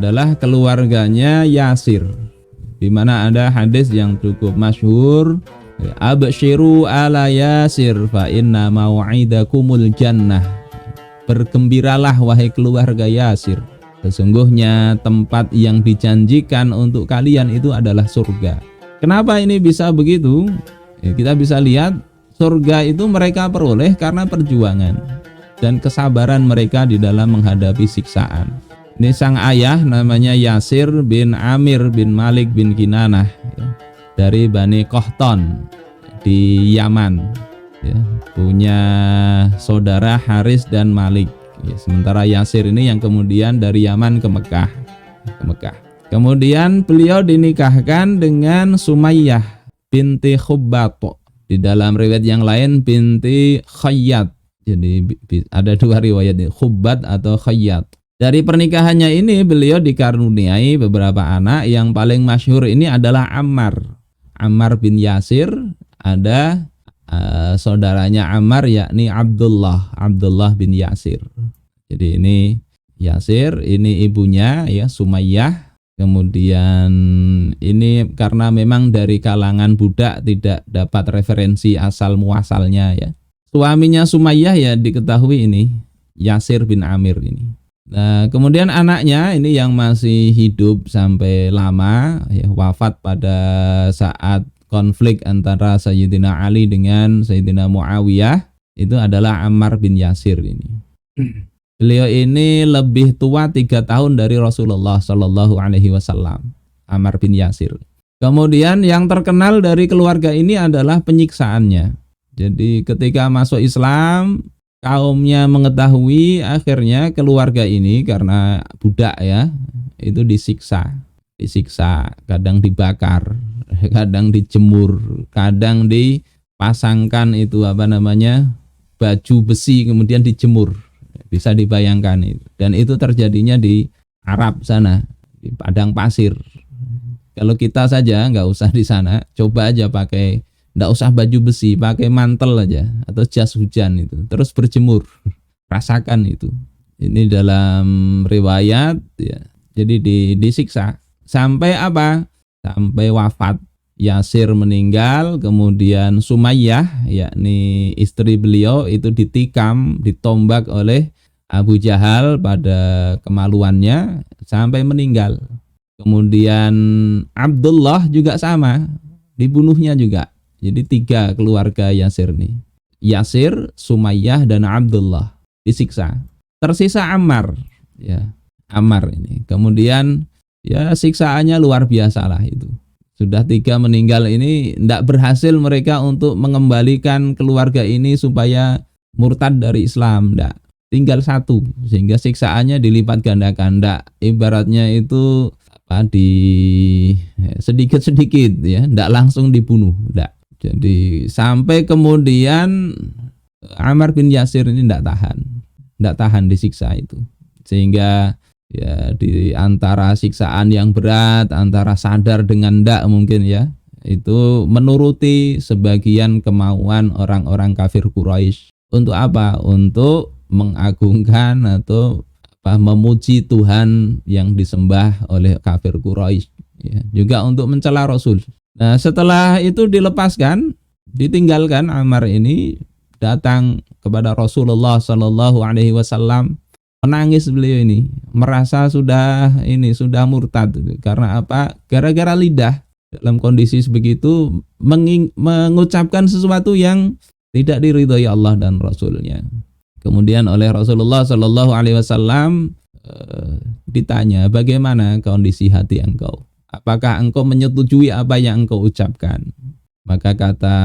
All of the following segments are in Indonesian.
adalah keluarganya Yasir, di mana ada hadis yang cukup masyhur, absyiru ala Yasir fa inna mau'idakumul jannah. Bergembiralah wahai keluarga Yasir, sesungguhnya tempat yang dijanjikan untuk kalian itu adalah surga. Kenapa ini bisa begitu? Kita bisa lihat surga itu mereka peroleh karena perjuangan dan kesabaran mereka di dalam menghadapi siksaan. Ini sang ayah namanya Yasir bin Amir bin Malik bin Kinanah, ya, dari Bani Qahtan di Yaman, ya, punya saudara Haris dan Malik, ya. Sementara Yasir ini yang kemudian dari Yaman ke Mekah. Kemudian beliau dinikahkan dengan Sumayyah binti Khubbat. Di dalam riwayat yang lain binti Khayyat. Jadi ada dua riwayat, Khubbat atau Khayyat. Dari pernikahannya ini beliau dikaruniai beberapa anak, yang paling masyhur ini adalah Ammar bin Yasir. Ada saudaranya Ammar yakni Abdullah bin Yasir. Jadi ini Yasir, ini ibunya ya Sumayyah. Kemudian ini karena memang dari kalangan budak tidak dapat referensi asal muasalnya ya. Suaminya Sumayyah ya diketahui ini Yasir bin Amir ini. Nah, kemudian anaknya ini yang masih hidup sampai lama ya, wafat pada saat konflik antara Sayyidina Ali dengan Sayyidina Muawiyah, itu adalah Ammar bin Yasir ini. Beliau ini lebih tua 3 tahun dari Rasulullah Shallallahu Alaihi Wasallam, Ammar bin Yasir. Kemudian yang terkenal dari keluarga ini adalah penyiksaannya. Jadi ketika masuk Islam, kaumnya mengetahui, akhirnya keluarga ini karena budak ya, itu disiksa, kadang dibakar, kadang dijemur, kadang dipasangkan itu baju besi kemudian dijemur. Bisa dibayangkan itu. Dan itu terjadinya di Arab sana, di padang pasir. Kalau kita saja nggak usah di sana, coba aja pakai, nggak usah baju besi, pakai mantel aja atau jas hujan itu, terus berjemur, rasakan itu. Ini dalam riwayat ya. Jadi disiksa sampai sampai wafat. Yasir meninggal, kemudian Sumayyah yakni istri beliau itu ditikam, ditombak oleh Abu Jahal pada kemaluannya sampai meninggal. Kemudian Abdullah juga sama, dibunuhnya juga. Jadi 3 keluarga Yasir nih. Yasir, Sumayyah dan Abdullah disiksa. Tersisa Ammar, ya. Ammar ini. Kemudian ya siksaannya luar biasa lah itu. Sudah 3 meninggal ini, tidak berhasil mereka untuk mengembalikan keluarga ini supaya murtad dari Islam, tidak. Tinggal 1, sehingga siksaannya dilipat gandakan. Tidak, ibaratnya itu sedikit-sedikit ya, tidak langsung dibunuh, tidak. Jadi sampai kemudian Ammar bin Yasir ini tidak tahan disiksa itu, sehingga ya di antara siksaan yang berat, antara sadar dengan ndak mungkin ya, itu menuruti sebagian kemauan orang-orang kafir Quraisy. Untuk apa? Untuk mengagungkan atau memuji Tuhan yang disembah oleh kafir Quraisy, ya. Juga untuk mencela Rasul. Nah, setelah itu dilepaskan, ditinggalkan, Ammar ini datang kepada Rasulullah Shallallahu Alaihi Wasallam. Menangis beliau ini, merasa sudah murtad. Karena apa? Gara-gara lidah dalam kondisi begitu mengucapkan sesuatu yang tidak diridhoi Allah dan Rasulnya. Kemudian oleh Rasulullah Shallallahu Alaihi Wasallam ditanya, bagaimana kondisi hati engkau? Apakah engkau menyetujui apa yang engkau ucapkan? Maka kata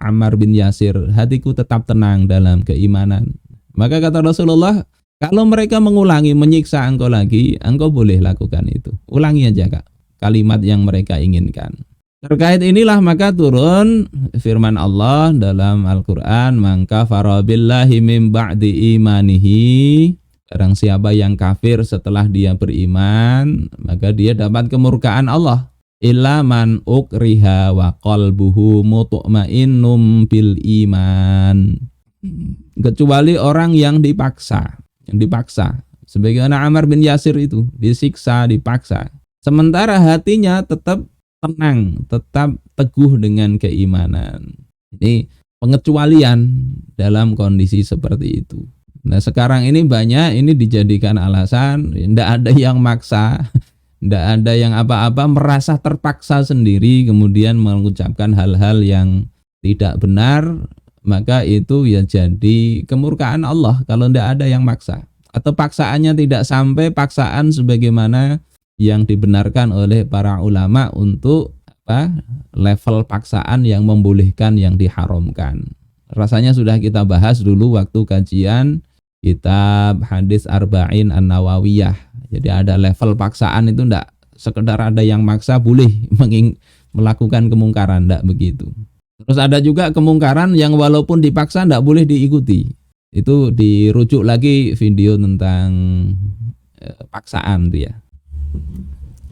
Ammar bin Yasir, hatiku tetap tenang dalam keimanan. Maka kata Rasulullah, kalau mereka mengulangi menyiksa engkau lagi, engkau boleh lakukan itu. Ulangi aja Kak, kalimat yang mereka inginkan. Terkait inilah maka turun firman Allah dalam Al-Quran, man kafara billahi min ba'di imanihi, barang siapa yang kafir setelah dia beriman, maka dia dapat kemurkaan Allah. Illa man ukriha wa qalbuhu mutma'innum bil iman. Kecuali orang yang dipaksa, Sebagaimana Ammar bin Yasir itu disiksa, dipaksa. Sementara hatinya tetap tenang, tetap teguh dengan keimanan. Ini pengecualian dalam kondisi seperti itu. Nah sekarang ini banyak ini dijadikan alasan, tidak ada yang maksa, tidak ada yang apa-apa, merasa terpaksa sendiri kemudian mengucapkan hal-hal yang tidak benar, maka itu ya jadi kemurkaan Allah kalau tidak ada yang maksa. Atau paksaannya tidak sampai paksaan sebagaimana yang dibenarkan oleh para ulama untuk level paksaan yang membolehkan yang diharamkan. Rasanya sudah kita bahas dulu waktu kajian kitab hadis Arba'in An-Nawawiyah. Jadi ada level paksaan itu enggak sekedar ada yang maksa boleh melakukan kemungkaran, enggak begitu. Terus ada juga kemungkaran yang walaupun dipaksa enggak boleh diikuti. Itu dirujuk lagi video tentang paksaan tuh ya.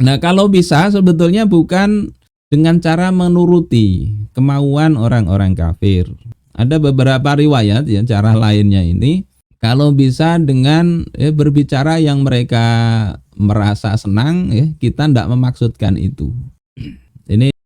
Nah kalau bisa sebetulnya bukan dengan cara menuruti kemauan orang-orang kafir. Ada beberapa riwayat ya cara lainnya ini kalau bisa dengan berbicara yang mereka merasa senang ya, kita tidak memaksudkan itu. Ini